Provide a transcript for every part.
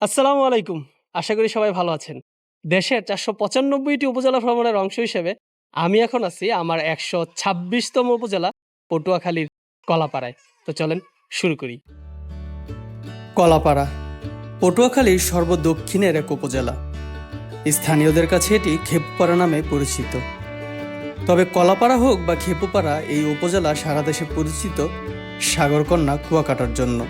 আসসালামু আলাইকুম। আশা করি সবাই ভালো আছেন। দেশের ৪৯৫টি উপজেলা ভ্রমণের অংশ হিসেবে আমি এখন আছি আমার ১২৬তম উপজেলা পটুয়াখালীর কলাপাড়ায়। তো চলেন শুরু করি। কলাপাড়া পটুয়াখালীর সর্বদক্ষিণের এক উপজেলা। স্থানীয়দের কাছে এটি খেপুপাড়া নামে পরিচিত। তবে কলাপাড়া হোক বা খেপুপাড়া, এই উপজেলা সারা দেশে পরিচিত সাগরকন্যা কুয়াকাটার জন্য।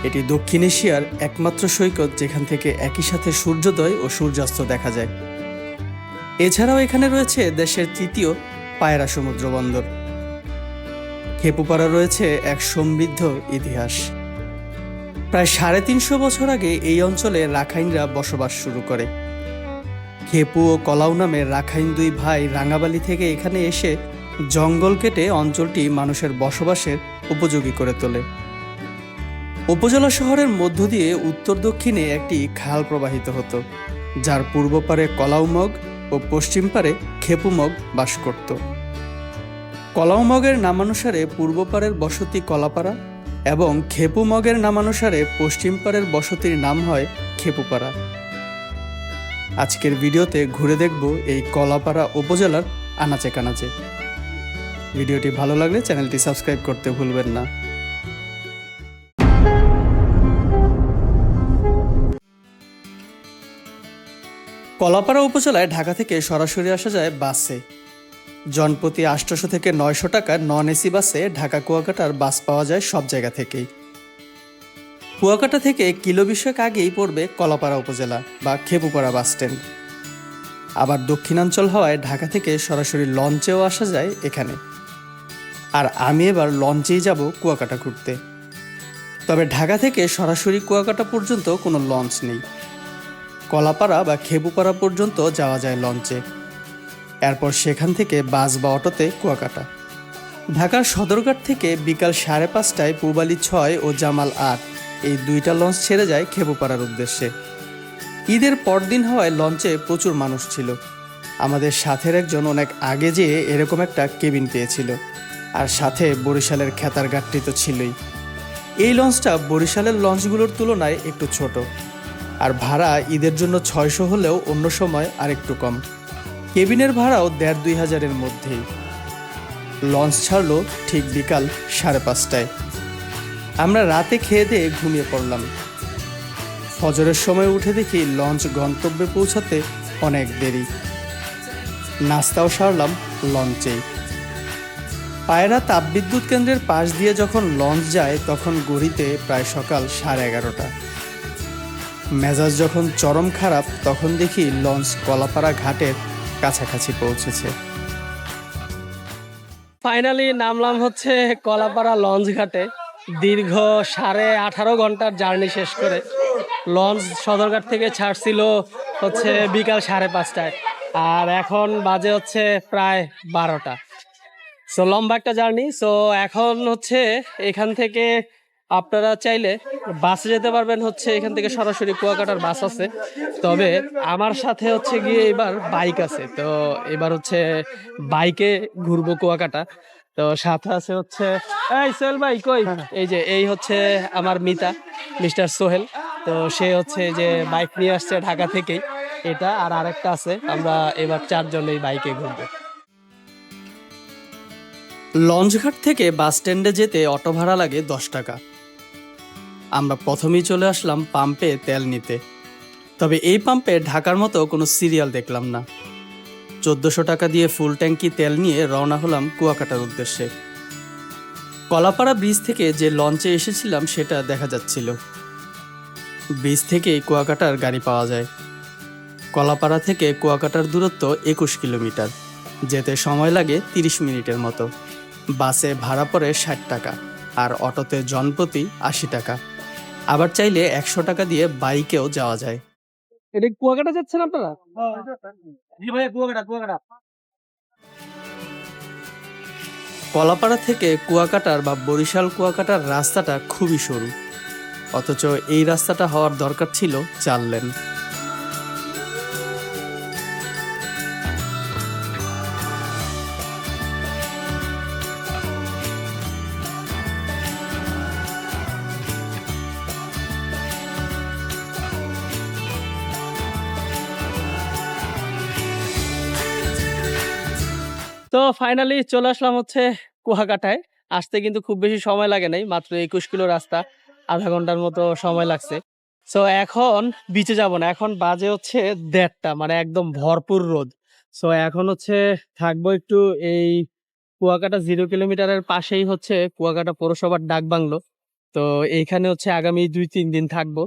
এটি দক্ষিণ এশিয়ার একমাত্র সৈকত যেখান থেকে একই সাথে সূর্যোদয় ও সূর্যাস্ত দেখা যায়। এছাড়াও এখানে রয়েছে দেশের তৃতীয় পায়রা সমুদ্র বন্দর। খেপুপাড়া রয়েছে এক সমৃদ্ধ ইতিহাস। প্রায় ৩৫০ বছর আগে এই অঞ্চলে রাখাইনরা বসবাস শুরু করে। খেপু ও কলাউ নামে রাখাইন দুই ভাই রাঙাবালি থেকে এখানে এসে জঙ্গল কেটে অঞ্চলটি মানুষের বসবাসের উপযোগী করে তোলে। উপজেলা শহরের মধ্য দিয়ে উত্তর দক্ষিণে একটি খাল প্রবাহিত হতো, যার পূর্ব পারে কলাউমগ ও পশ্চিম পারে খেপুমগ বাস করত। কলাউমগের নামানুসারে পূর্ব পারের বসতি কলাপাড়া এবং খেপুমগের নামানুসারে পশ্চিম পারের বসতির নাম হয় খেপুপাড়া। আজকের ভিডিওতে ঘুরে দেখব এই কলাপাড়া উপজেলার আনাচে কানাচে। ভিডিওটি ভালো লাগলে চ্যানেলটি সাবস্ক্রাইব করতে ভুলবেন না। কলাপাড়া উপজেলায় ঢাকা থেকে সরাসরি আসা যায় বাসে। জনপ্রতি ৮০০ থেকে ৯০০ টাকার নন এসি বাসে ঢাকা কুয়াকাটার বাস পাওয়া যায় সব জায়গা থেকেই। কুয়াকাটা থেকে কিলো ২০ আগেই পড়বে কলাপাড়া উপজেলা বা খেপুপাড়া বাস স্ট্যান্ড। আবার দক্ষিণাঞ্চল হওয়ায় ঢাকা থেকে সরাসরি লঞ্চেও আসা যায় এখানে। আর আমি এবার লঞ্চেই যাব কুয়াকাটা ঘুরতে। তবে ঢাকা থেকে সরাসরি কুয়াকাটা পর্যন্ত কোনো লঞ্চ নেই। কলাপাড়া বা খেপুপাড়া পর্যন্ত যাওয়া যায় লঞ্চে। এরপর সেখান থেকে বাস বা অটোতে কুয়াকাটা। ঢাকার সদরঘাট থেকে বিকাল ৫:৩০টায় পূবালী ৬ ও জামাল ৮ এই দুইটা লঞ্চ ছেড়ে যায় খেপুপাড়ার উদ্দেশ্যে। ঈদের পরদিন হওয়ায় লঞ্চে প্রচুর মানুষ ছিল। আমাদের সাথের একজন অনেক আগে যেয়ে এরকম একটা কেবিন পেয়েছিল, আর সাথে বরিশালের খেতার ঘাটটি তো ছিলই। এই লঞ্চটা বরিশালের লঞ্চগুলোর তুলনায় একটু ছোট, আর ভাড়া ঈদের জন্য ৬০০ হলেও অন্য সময় আরেকটু কম। কেবিনের ভাড়াও ১,৫০০-২ হাজারের মধ্যেই। লঞ্চ ছাড়লো ঠিক বিকাল ৫:৩০টায়। আমরা রাতে খেয়ে দিয়ে ঘুমিয়ে পড়লাম। ফজরের সময় উঠে দেখি লঞ্চ গন্তব্যে পৌঁছাতে অনেক দেরি। নাস্তাও সারলাম লঞ্চেই। পায়রা তাপবিদ্যুৎ কেন্দ্রের পাশ দিয়ে যখন লঞ্চ যায় তখন ঘড়িতে প্রায় সকাল 11:30। মেজাজ যখন চরম খারাপ তখন দেখি লঞ্চ কলাপাড়া ঘাটের কাছাকাছি পৌঁছেছে। ফাইনালি নামলাম হচ্ছে কলাপাড়া লঞ্চ ঘাটে। দীর্ঘ 18.5 ঘন্টার জার্নি শেষ করে লঞ্চ সদরঘাট থেকে ছাড়ছিল হচ্ছে বিকাল 5:30টায়, আর এখন বাজে হচ্ছে প্রায় 12টা। সো লম্বা একটা জার্নি। সো এখন হচ্ছে এখান থেকে আপনারা চাইলে বাসে যেতে পারবেন, হচ্ছে এখান থেকে সরাসরি কুয়াকাটার বাস আছে। তবে আমার সাথে হচ্ছে গিয়ে এবার বাইক আছে, তো এবার হচ্ছে বাইকে ঘুরবো কুয়াকাটা। তো সাথে আছে হচ্ছে এই সোহেল ভাই কই, এই হচ্ছে আমার মিতা, মিস্টার সোহেল। তো সে হচ্ছে যে বাইক নিয়ে আসছে ঢাকা থেকেই, এটা আর আরেকটা আছে। আমরা এবার 4 জন এই বাইকে ঘুরবো। লঞ্চঘাট থেকে বাস স্ট্যান্ডে যেতে অটো ভাড়া লাগে 10 টাকা। আমরা প্রথমেই চলে আসলাম পাম্পে তেল নিতে। তবে এই পাম্পে ঢাকার মতো কোনো সিরিয়াল দেখলাম না। ১৪০০ টাকা দিয়ে ফুল ট্যাঙ্কি তেল নিয়ে রওনা হলাম কুয়াকাটার উদ্দেশ্যে। কলাপাড়া ব্রিজ থেকে যে লঞ্চে এসেছিলাম সেটা দেখা যাচ্ছিল। ব্রিজ থেকেই কুয়াকাটার গাড়ি পাওয়া যায়। কলাপাড়া থেকে কুয়াকাটার দূরত্ব ২১ কিলোমিটার, যেতে সময় লাগে ৩০ মিনিটের মতো। বাসে ভাড়া পড়ে ৬০ টাকা, আর অটোতে জনপ্রতি ৮০ টাকা। আবার চাইলে ১০০ টাকা দিয়ে বাইকেও যাওয়া যায়। এটা কুয়াকাটা যাচ্ছেন আপনারা? জি ভাই, কুয়াকাটা। কলাপাড়া থেকে কুয়াকাটার বা বরিশাল কুয়াকাটার রাস্তাটা খুবই সরু, অথচ এই রাস্তাটা হওয়ার দরকার ছিল ৪ লেন। তো ফাইনালি চলে আসলাম হচ্ছে কুয়াকাটায়। আসতে কিন্তু খুব বেশি সময় লাগে নাই, মাত্র ২১ কিলো রাস্তা, আধা ঘন্টার মতো সময় লাগছে। সো এখন বিচে যাব না, এখন বাজে হচ্ছে ১:৩০, মানে একদম ভরপুর রোদ। সো এখন হচ্ছে থাকবো একটু এই কুয়াকাটা 0 কিলোমিটারের পাশেই হচ্ছে কুয়াকাটা পৌরসভার ডাকবাংলো। তো এইখানে হচ্ছে আগামী ২-৩ দিন থাকবো।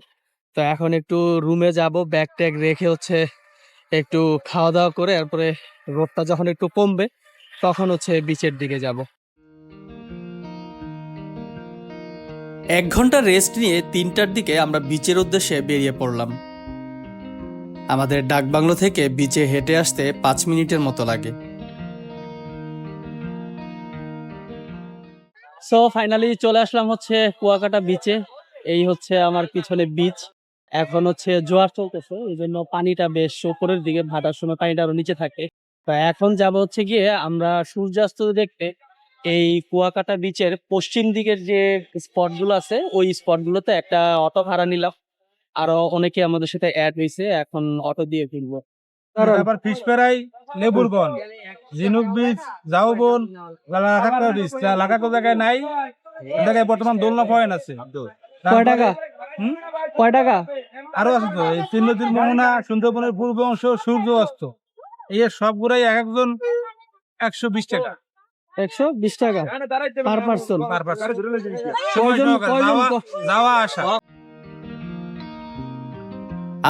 তো এখন একটু রুমে যাব, ব্যাগ ট্যাগ রেখে হচ্ছে একটু খাওয়া দাওয়া করে তারপরে রোদটা যখন একটু কমবে তখন হচ্ছে বিচের দিকে যাব। ১ ঘন্টা রেস্ট নিয়ে ৩টার দিকে আমরা বিচের উদ্দেশ্যে বেরিয়ে পড়লাম। আমাদের ডাকবাংলো থেকে বিচে হেঁটে আসতে ৫ মিনিটের মতো লাগে। সো ফাইনালি চলে আসলাম হচ্ছে কুয়াকাটা বিচে। এই হচ্ছে আমার পিছনে বিচ। এখন হচ্ছে জোয়ার চলতেছে, এই জন্য পানিটা বেশ উপরের দিকে, ভাটার সময় পানিটা আরো নিচে থাকে। তো এখন যাব হচ্ছে গিয়ে আমরা সূর্যাস্ত দেখতে এই কুয়াকাটা বিচের পশ্চিম দিকের যে স্পট গুলো আছে ওই স্পট গুলোতে একটা অটো ভাড়া নিলাম। আরো অনেকে আমাদের সাথে অ্যাড হয়েছে, এখন অটো দিয়ে ফিরবো। আবার ফিশ ফ্রাই, লেবুরগঞ্জ, ঝিনুক বিচ, জাউবন, লাগাকো বিচ, লাগাকো জায়গায় নাই, ওই জায়গায় বর্তমান দোলনা পয়েন্ট আছে। কয় টাকা? কয় টাকা? আরো আছে তো, এই তিন নদীর মোহনা, সুন্দরবনের পূর্ব অংশ, সূর্য অস্ত, এই সবগুলাই এক একজন ১২০ টাকা। ১২০ টাকা পার পার্সন। Per person. কয়জন? যাওয়া আসা।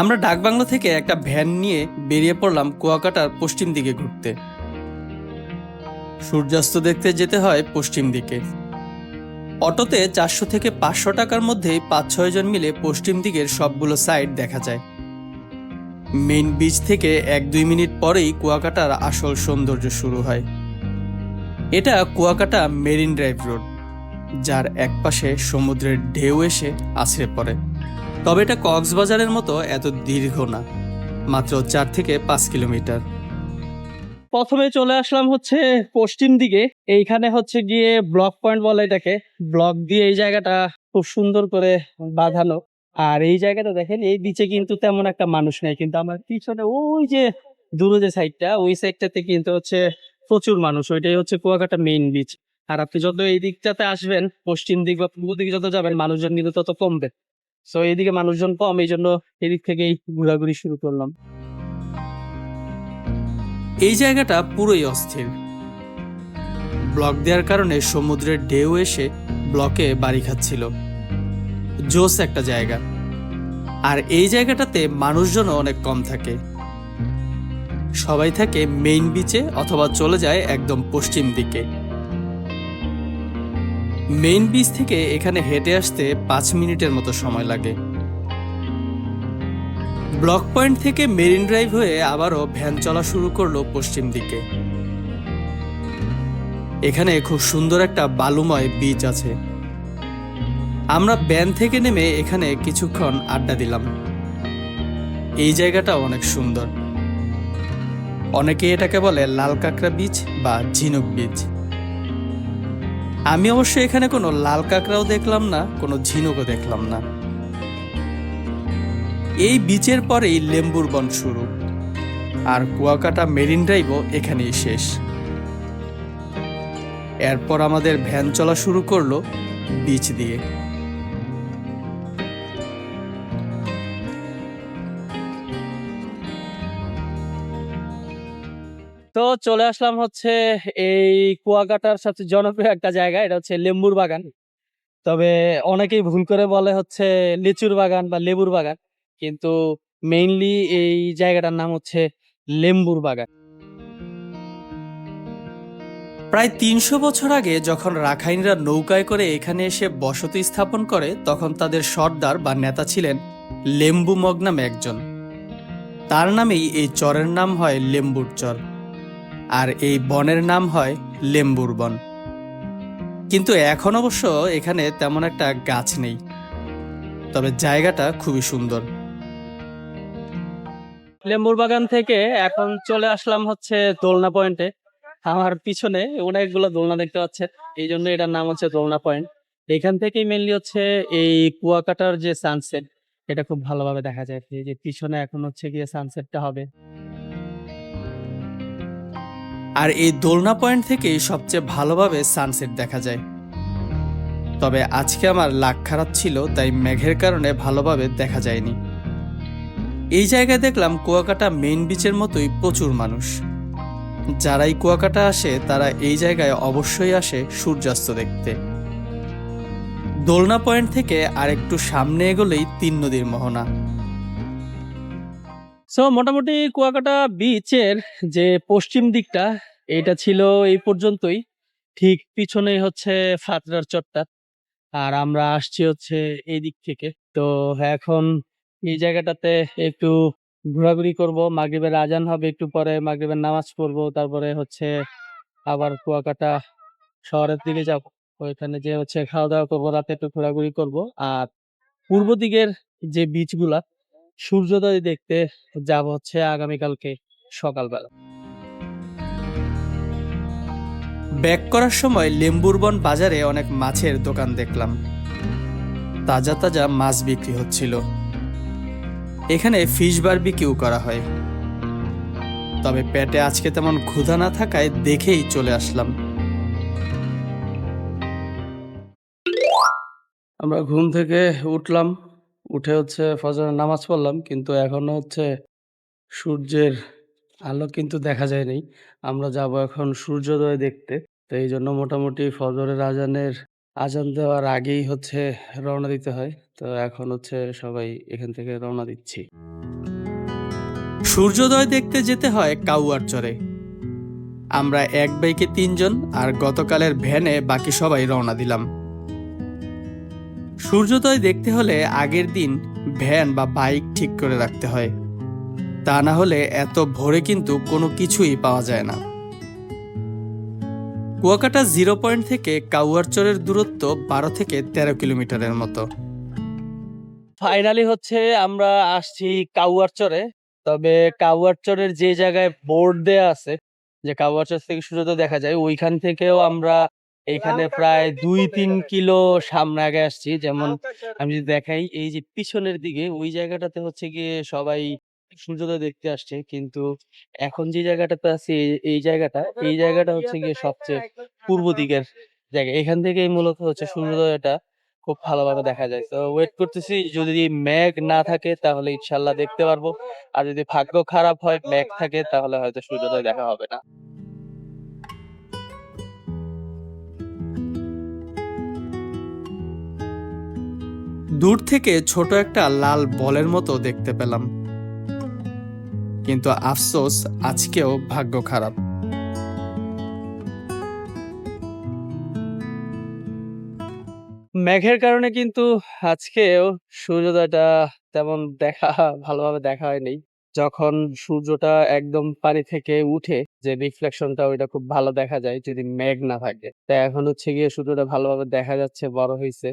আমরা ডাকবাংলো থেকে একটা ভ্যান নিয়ে বেরিয়ে পড়লাম কুয়াকাটার পশ্চিম দিকে ঘুরতে। সূর্যাস্ত দেখতে যেতে হয় পশ্চিম দিকে। অটোতে ৪০০ থেকে ৫০০ টাকার মধ্যেই ৫-৬ জন মিলে পশ্চিম দিকের সবগুলো সাইড দেখা যায়। মেইন বিচ থেকে ১-২ মিনিট পরেই কুয়াকাটার আসল সৌন্দর্য শুরু হয়। এটা কুয়াকাটা মেরিন ড্রাইভ রোড, যার একপাশে সমুদ্রের ঢেউ এসে আছড়ে পড়ে। তবে এটা কক্সবাজারের মতো এত দীর্ঘ না, মাত্র ৪ থেকে ৫ কিলোমিটার। প্রথমে চলে আসলাম হচ্ছে পশ্চিম দিকে। এইখানে হচ্ছে গিয়ে ব্লক পয়েন্ট বলে এটাকে। ব্লক দিয়ে এই জায়গাটা খুব সুন্দর করে বাঁধানো। আর এই জায়গাটা দেখেন, এই বিচে কিন্তু তেমন একটা মানুষ নেই, কিন্তু আমার পিছনে ওই যে দূরে যে সাইডটা, ওই সাইডটাতে কিন্তু হচ্ছে প্রচুর মানুষ। ওইটাই হচ্ছে কুয়াকাটা মেইন বিচ। আর আপনি যত এই দিকটাতে আসবেন, পশ্চিম দিক বা পূর্ব দিকে যত যাবেন, মানুষজন কিন্তু তত কমবে। সো এইদিকে মানুষজন কম, এই জন্য এদিক থেকেই ঘোরাঘুরি শুরু করলাম। এই জায়গাটা পুরোই অস্থির। ব্লক দেওয়ার কারণে সমুদ্রের ঢেউ এসে ব্লকে বাড়ি খাচ্ছিল। জোস একটা জায়গা। আর এই জায়গাটাতে মানুষজনও অনেক কম থাকে। সবাই থাকে মেইন বিচে অথবা চলে যায় একদম পশ্চিম দিকে। মেইন বিচ থেকে এখানে হেঁটে আসতে ৫ মিনিটের মতো সময় লাগে। ব্লক পয়েন্ট থেকে মেরিন ড্রাইভ হয়ে আবারও ভ্যান চলা শুরু করলো পশ্চিম দিকে। এখানে খুব সুন্দর একটা বালুময় বিচ আছে। আমরা ভ্যান থেকে নেমে এখানে কিছুক্ষণ আড্ডা দিলাম। এই জায়গাটা অনেক সুন্দর। অনেকে এটাকে বলে লাল কাঁকড়া বিচ বা ঝিনুক বিচ। আমি অবশ্য এখানে কোনো লাল কাঁকড়াও দেখলাম না, কোনো ঝিনুকও দেখলাম না। এই বিচের পরেই লেম্বুর বন শুরু, আর কুয়াকাটা মেরিন ড্রাইভও এখানেই শেষ। এরপর আমাদের ভ্যান চলা শুরু করলো বিচ দিয়ে। তো চলে আসলাম হচ্ছে এই কুয়াকাটার সবচেয়ে জনপ্রিয় একটা জায়গা, এটা হচ্ছে লেম্বুর বাগান। তবে অনেকেই ভুল করে বলে হচ্ছে লিচুর বাগান বা লেবুর বাগান, কিন্তু মেইনলি এই জায়গাটার নাম হচ্ছে লেম্বুর বাগান। প্রায় ৩০০ বছর আগে যখন রাখাইনরা নৌকায় করে এখানে এসে বসতি স্থাপন করে, তখন তাদের সর্দার বা নেতা ছিলেন লেম্বু মগ নামে একজন। তার নামেই এই চরের নাম হয় লেম্বুর চর, আর এই বনের নাম হয় লেম্বুর বন। কিন্তু এখন অবশ্য এখানে তেমন একটা গাছ নেই, তবে জায়গাটা খুবই সুন্দর। লেম্বুর বাগান থেকে এখন চলে আসলাম হচ্ছে দোলনা পয়েন্টে। আমার পিছনে অনেকগুলো দোলনা দেখতে পাচ্ছেন, এই জন্য এটার নাম হচ্ছে দোলনা পয়েন্ট। এখান থেকেই মেনলি হচ্ছে এই কুয়াকাটার যে সানসেট, এটা খুব ভালোভাবে দেখা যায়। এই যে পিছনে এখন হচ্ছে গিয়ে সানসেটটা হবে। আর এই দোলনা পয়েন্ট থেকেই সবচেয়ে ভালোভাবে সানসেট দেখা যায়। তবে আজকে আমার লাক খারাপ ছিল, তাই মেঘের কারণে ভালোভাবে দেখা যায়নি। এই জায়গায় দেখলাম কুয়াকাটা মেইন বিচের মতোই প্রচুর মানুষ। যারাই কুয়াকাটা আসে তারা এই জায়গায় অবশ্যই আসে সূর্যাস্ত দেখতে। দোলনা পয়েন্ট থেকে আরেকটু সামনে এগোলেই 3 নদীর মোহনা। সো মোটামুটি কুয়াকাটা বিচের যে পশ্চিম দিকটা, এটা ছিল এই পর্যন্তই। ঠিক পিছনেই হচ্ছে ফাতরার চট্টা, আর আমরা আসছি হচ্ছে এই দিক থেকে। তো এখন এই জায়গাটাতে একটু ঘোরাঘুরি করব, মাগরিবের আজান হবে একটু পরে, মাগরিবের নামাজ পড়বো, তারপরে হচ্ছে আবার কুয়াকাটা শহরের দিকে যাব। ওইখানে যে হচ্ছে খাওয়া দাওয়া করবো, রাতে একটু ঘোরাঘুরি করব। আর পূর্ব দিকের যে বিচগুলা সূর্যোদয় দেখতে যাব হচ্ছে আগামীকালকে সকালবেলা। ব্যাক করার সময় লেম্বুরবন বাজারে অনেক মাছের দোকান দেখলাম। তাজা তাজা মাছ বিক্রি হচ্ছিল। এখানে ফিশ বারবিকিউ করা হয়। তবে পেটে আজকে তেমন ক্ষুধা না থাকায় দেখেই চলে আসলাম। আমরা ঘুম থেকে উঠলাম, উঠে হচ্ছে ফজরের নামাজ পড়লাম, কিন্তু এখনো হচ্ছে সূর্যের আলো কিন্তু দেখা যায়নি। আমরা যাব এখন সূর্যোদয় দেখতে। তো এই জন্য মোটামুটি ফজরের আজান দেওয়ার আগেই হচ্ছে রওনা দিতে হয়। তো এখন হচ্ছে সবাই এখান থেকে রওনা দিচ্ছি। সূর্যোদয় দেখতে যেতে হয় কাউয়ারচরে। আমরা এক বাইকে 3 জন, আর গতকালের ভ্যানে বাকি সবাই রওনা দিলাম। সূর্যোদয় দেখতে হলে আগের দিন ভ্যান বা বাইক ঠিক করে রাখতে হয়, তা না হলে এত ভোরে কিন্তু কোনো কিছুই পাওয়া যায় না। কুয়াকাটা 0 পয়েন্ট থেকে কাউয়ারচরের দূরত্ব 12 থেকে 13 কিলোমিটারের মতো। ফাইনালি হচ্ছে আমরা আসছি কাউয়ারচরে। তবে কাউয়ারচরের যে জায়গায় বোর্ড দেয়া আছে যে কাউয়ারচর থেকে সূর্যোদয় দেখা যায়, ওইখান থেকেও আমরা এইখানে প্রায় 2-3 কিলো সামনে আগে আসছি। যেমন আমি যদি দেখাই, এই যে পিছনের দিকে ওই জায়গাটাতে হচ্ছে গিয়ে সবাই সূর্যোদয় দেখতে আসছে, কিন্তু এখন যে জায়গাটাতে আছি এই জায়গাটা হচ্ছে গিয়ে সবচেয়ে পূর্ব দিকের জায়গা। এখান থেকেই মূলত হচ্ছে সূর্যোদয়টা খুব ভালোভাবে দেখা যায়। তো ওয়েট করতেছি, যদি মেঘ না থাকে তাহলে ইনশাল্লাহ দেখতে পারবো, আর যদি ভাগ্য খারাপ হয় মেঘ থাকে তাহলে হয়তো সূর্যোদয় দেখা হবে না। দূর থেকে ছোট একটা লাল বলের মতো দেখতে পেলাম, কিন্তু আফসোস আজকেও ভাগ্য খারাপ। মেঘের কারণে কিন্তু আজকেও সূর্যোদয়টা তেমন ভালোভাবে দেখা হয়নি। যখন সূর্যটা একদম পানি থেকে উঠে যে রিফ্লেকশনটা, ওইটা খুব ভালো দেখা যায় যদি মেঘ না থাকে। তা এখন হচ্ছে গিয়ে সূর্যটা ভালোভাবে দেখা যাচ্ছে, বড় হইছে।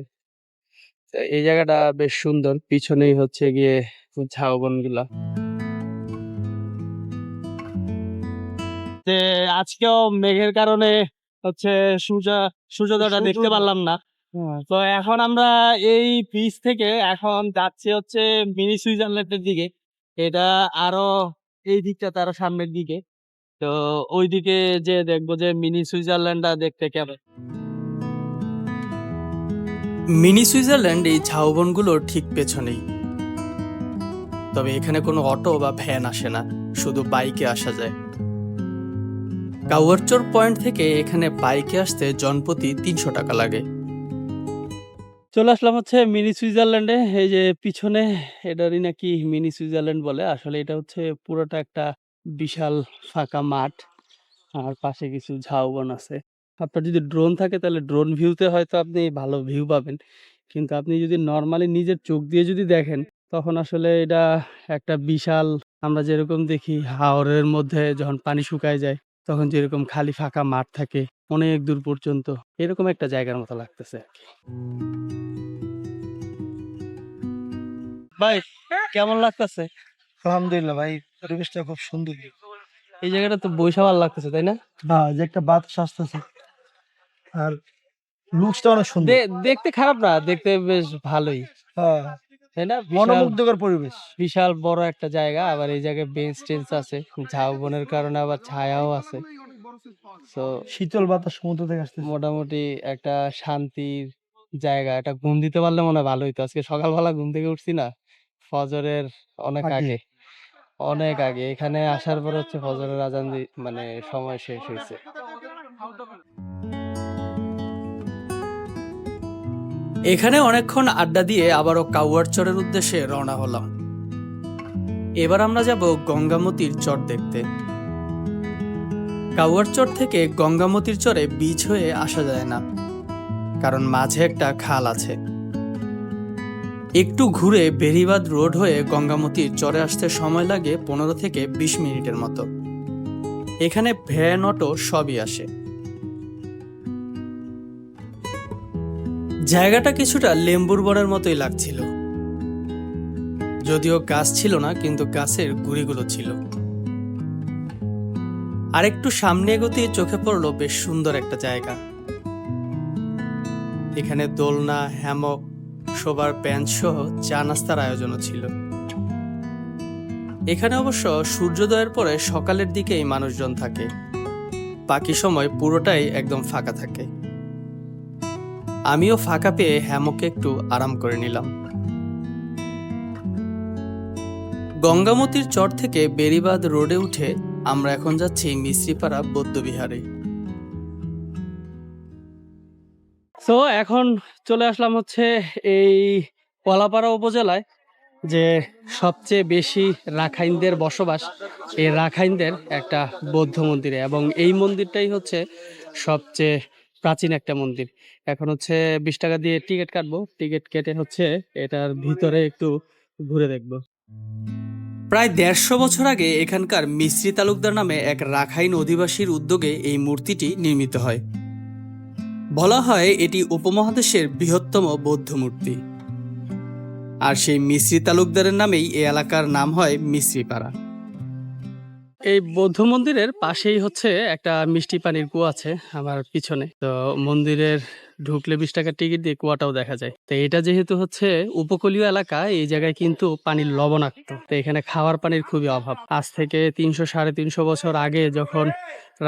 তো এই জায়গাটা বেশ সুন্দর, পিছনেই হচ্ছে গিয়ে ঝাউবন গুলা। যে আজকেও মেঘের কারণে হচ্ছে সূর্যোদয়টা দেখতে পারলাম না। তো এখন আমরা এই বিচ থেকে এখন যাচ্ছি হচ্ছে মিনি সুইজারল্যান্ডের দিকে। এটা আরো এই দিকটা আরো সামনের দিকে। তো ওইদিকে যে দেখবো যে মিনি সুইজারল্যান্ডটা দেখতে কেমন। মিনি সুইজারল্যান্ড এই ঝাউবনগুলোর ঠিক পেছনেই। তবে এখানে কোনো অটো বা ভ্যান আসে না, শুধু বাইকে আসা যায়। কাউয়ারচর পয়েন্ট থেকে এখানে বাইকে আসতে জনপ্রতি 300 টাকা লাগে। চলে আসলাম হচ্ছে মিনি সুইজারল্যান্ডে। এই যে পিছনে, এটারই নাকি মিনি সুইজারল্যান্ড বলে। আসলে এটা হচ্ছে পুরোটা একটা বিশাল ফাঁকা মাঠ, আর পাশে কিছু ঝাউবন আছে। আপনার যদি ড্রোন থাকে তাহলে ড্রোন ভিউতে হয়তো আপনি ভালো ভিউ পাবেন, কিন্তু আপনি যদি নর্মালি নিজের চোখ দিয়ে যদি দেখেন, তখন আসলে এটা একটা বিশাল, আমরা যেরকম দেখি হাওরের মধ্যে যখন পানি শুকায় যায় তখন যেরকম খালি ফাঁকা মাঠ থাকে অনেক দূর পর্যন্ত, এরকম একটা জায়গার মতো লাগতেছে আর কি। ভাই, কেমন লাগতেছে? আলহামদুলিল্লাহ ভাই, পরিবেশটা খুব সুন্দর। এই জায়গাটা তো বৈশা ভালো লাগতেছে, তাই না? হ্যাঁ, যে একটা বাতাস আসতেছে আর লুকসটা অনেক সুন্দর। দেখতে খারাপ না, দেখতে বেশ ভালোই, হ্যাঁ, তাই না? মনোমুগ্ধকর পরিবেশ। বিশাল বড় একটা জায়গা, আবার এই জায়গায় বেঞ্চ টেঞ্চ আছে, ঝাউবনের কারণে আবার ছায়াও আছে। তো শীতল বাতাস সমুদ্র থেকে আসতেছে। মোটামুটি একটা শান্তির জায়গা, একটা ঘুম দিতে পারলে মনে হয় ভালো হইতো। আজকে সকালবেলা ঘুম থেকে উঠছি না, ফজরের অনেক আগে। আগে, অনেক আগে এখানে আসার পর হচ্ছে ফজরের আজান মানে সময় শেষ হয়েছে। এখানে অনেকক্ষণ আড্ডা দিয়ে আবারও কাউয়ার চরের উদ্দেশ্যে রওনা হলাম। এবার আমরা যাব গঙ্গামতির চর দেখতে। কাউয়ার চর থেকে গঙ্গামতির চরে বীচ হয়ে আসা যায় না, কারণ মাঝে একটা খাল আছে। একটু ঘুরে বেরিবাদ রোড হয়ে গঙ্গামতির চরে আসতে সময় লাগে 15 থেকে 20 মিনিটের মতো। এখানে ভ্যান, অটো সবই আসে। জায়গাটা কিছুটা লেম্বুর বনের মতোই লাগছিল, যদিও গাছ ছিল না, কিন্তু গাছের গুড়িগুলো ছিল। আর একটু সামনে এগোতে চোখে পড়লো বেশ সুন্দর একটা জায়গা। এখানে দোলনা, হ্যামক, শোবার বেঞ্চ সহ চা নাস্তার আয়োজনও ছিল। এখানে অবশ্য সূর্যোদয়ের পরে সকালের দিকেই মানুষজন থাকে, বাকি সময় পুরোটাই একদম ফাঁকা থাকে। আমিও ফাঁকা পেয়ে হ্যামকে একটু আরাম করে নিলাম। গঙ্গামতির চর থেকে বেরিবাদ রোডে উঠে আমরা এখন যাচ্ছি মিশ্রিপাড়া বৌদ্ধবিহারে। তো এখন চলে আসলাম হচ্ছে এই কলাপাড়া উপজেলায়, যে সবচেয়ে বেশি রাখাইনদের বসবাস, এই রাখাইনদের একটা বৌদ্ধ মন্দিরে, এবং এই মন্দিরটাই হচ্ছে সবচেয়ে প্রাচীন একটা মন্দির। এখন হচ্ছে 20 টাকা দিয়ে টিকিট কাটবো, টিকিট কেটে হচ্ছে এটার ভিতরে একটু ঘুরে দেখব। প্রায় 150 বছর আগে এখানকার মিস্ত্রি তালুকদার নামে এক রাখাইন অধিবাসীর উদ্যোগে এই মূর্তিটি নির্মিত হয়। বলা হয় এটি উপমহাদেশের বৃহত্তম বৌদ্ধ মূর্তি। আর সেই মিস্ত্রি তালুকদারের নামেই এই এলাকার নাম হয় মিশ্রিপাড়া। এই বৌদ্ধ মন্দিরের পাশেই হচ্ছে একটা মিষ্টি পানির কুয়া আছে আমার পিছনে। তো মন্দিরের ঢুকলে 20 টাকার টিকিট দিয়ে কুয়াটাও দেখা যায়। তো এটা যেহেতু হচ্ছে উপকূলীয় এলাকা, এই জায়গায় কিন্তু পানির লবণাক্ত, তো এখানে খাওয়ার পানির খুবই অভাব। আজ থেকে 300-350 বছর আগে যখন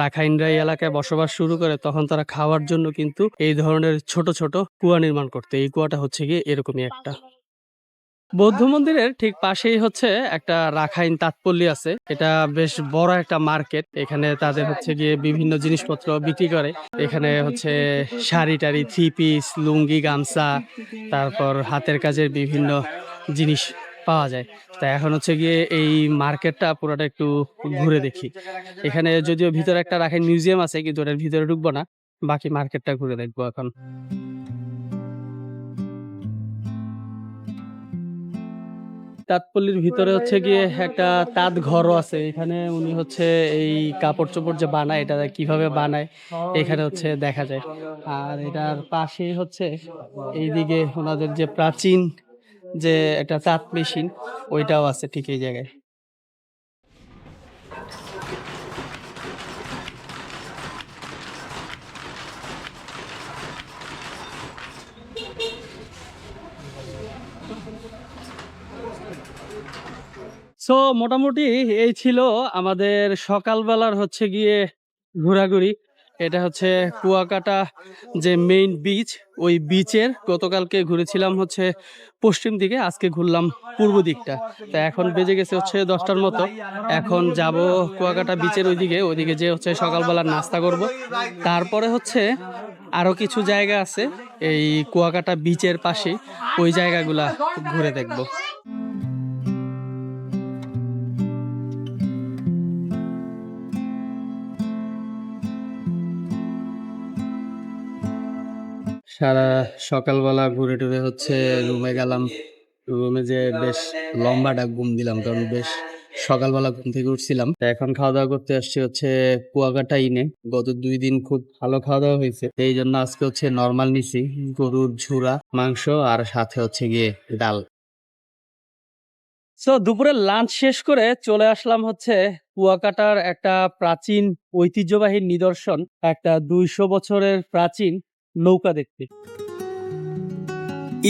রাখাইনরা এই এলাকায় বসবাস শুরু করে, তখন তারা খাওয়ার জন্য কিন্তু এই ধরনের ছোট ছোট কুয়া নির্মাণ করতো। এই কুয়াটা হচ্ছে গিয়ে এরকমই একটা। বৌদ্ধ মন্দিরের ঠিক পাশেই হচ্ছে একটা রাখাইন তাঁতপল্লী আছে। এটা বেশ বড় একটা মার্কেট। এখানে তাদের হচ্ছে গিয়ে বিভিন্ন জিনিসপত্র বিক্রি করে। এখানে হচ্ছে শাড়ি টাড়ি, 3 পিস, লুঙ্গি, গামছা, তারপর হাতের কাজের বিভিন্ন জিনিস পাওয়া যায়। তা এখন হচ্ছে গিয়ে এই মার্কেটটা পুরোটা একটু ঘুরে দেখি। এখানে যদিও ভিতরে একটা রাখাইন মিউজিয়াম আছে, কিন্তু এটার ভিতরে ঢুকবো না, বাকি মার্কেটটা ঘুরে দেখবো এখন। তাঁতপল্লির ভিতরে হচ্ছে গিয়ে একটা তাঁত ঘরও আছে। এখানে উনি হচ্ছে এই কাপড় চোপড় যে বানায়, এটা কিভাবে বানায় এখানে হচ্ছে দেখা যায়। আর এটার পাশে হচ্ছে এইদিকে ওনাদের যে প্রাচীন যে একটা তাঁত মেশিন, ওইটাও আছে ঠিক এই জায়গায়। সো মোটামুটি এই ছিল আমাদের সকালবেলার হচ্ছে গিয়ে ঘোরাঘুরি। এটা হচ্ছে কুয়াকাটা যে মেইন বিচ, ওই বিচের গতকালকে ঘুরেছিলাম হচ্ছে পশ্চিম দিকে, আজকে ঘুরলাম পূর্ব দিকটা। তা এখন বেজে গেছে হচ্ছে 10টার মতো। এখন যাব কুয়াকাটা বিচের ওইদিকে যে হচ্ছে সকালবেলার নাস্তা করব। তারপরে হচ্ছে আরো কিছু জায়গা আছে এই কুয়াকাটা বিচের পাশে, ওই জায়গাগুলা ঘুরে দেখব। সারা সকালবেলা ঘুরে টুরে হচ্ছে রুমে গেলাম। রুমে যে বেশ লম্বাটা ঘুম দিলাম, কারণ বেশ সকালবেলা ঘুম থেকে উঠছিলাম। তা এখন খাওয়া দাওয়া করতে আসছি হচ্ছে কুয়াকাটা ইনে। গত 2 দিন খুব ভালো খাওয়া দাওয়া হয়েছে, এই জন্য আজকে হচ্ছে নর্মাল নিছি, গরুর ঝুরা মাংস আর সাথে হচ্ছে গিয়ে ডাল। সো দুপুরে লাঞ্চ শেষ করে চলে আসলাম হচ্ছে কুয়াকাটার একটা প্রাচীন ঐতিহ্যবাহী নিদর্শন, একটা 200 বছরের প্রাচীন নৌকা দেখতে।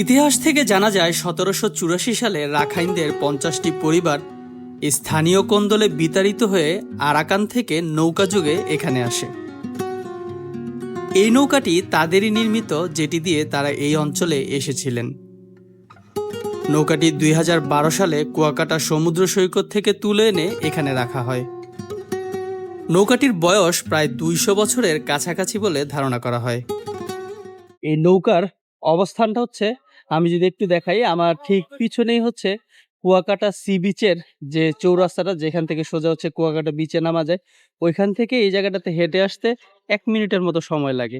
ইতিহাস থেকে জানা যায় 1784 সালে রাখাইনদের 50টি পরিবার স্থানীয় কোন্দলে বিতাড়িত হয়ে আরাকান থেকে নৌকা যোগে এখানে আসে। এই নৌকাটি তাদেরই নির্মিত, যেটি দিয়ে তারা এই অঞ্চলে এসেছিলেন। নৌকাটি 2012 সালে কুয়াকাটা সমুদ্র সৈকত থেকে তুলে এনে এখানে রাখা হয়। নৌকাটির বয়স প্রায় 200 বছরের কাছাকাছি বলে ধারণা করা হয়। এই নৌকার অবস্থানটা হচ্ছে, আমি যদি একটু দেখাই, আমার ঠিক পিছনেই হচ্ছে কুয়াকাটা সি বিচের যে চৌরাস্তাটা, যেখান থেকে সোজা হচ্ছে কুয়াকাটা বিচে নামা যায়। ওইখান থেকে এই জায়গাটাতে হেঁটে আসতে 1 মিনিটের মতো সময় লাগে।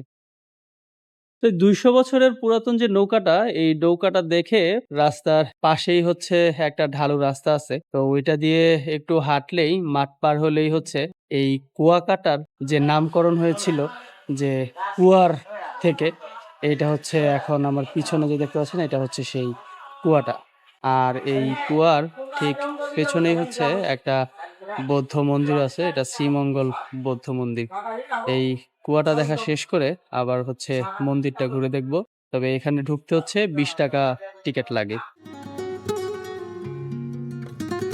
তো 200 বছরের পুরাতন যে নৌকাটা, এই নৌকাটা দেখে রাস্তার পাশেই হচ্ছে একটা ঢালু রাস্তা আছে, তো ওইটা দিয়ে একটু হাঁটলেই, মাঠ পার হলেই হচ্ছে এই কুয়াকাটার যে নামকরণ হয়েছিল যে কুয়ার থেকে, এটা হচ্ছে এখন আমার পিছনে যে দেখতে পাচ্ছেন, এটা হচ্ছে সেই কুয়াটা। আর এই কুয়ার ঠিক পেছনেই হচ্ছে একটা বৌদ্ধ মন্দির আছে, এটা শ্রীমঙ্গল বৌদ্ধ মন্দির। এই কুয়াটা দেখা শেষ করে আবার হচ্ছে মন্দিরটা ঘুরে দেখব, তবে এখানে ঢুকতে হচ্ছে 20 টাকা টিকিট লাগে।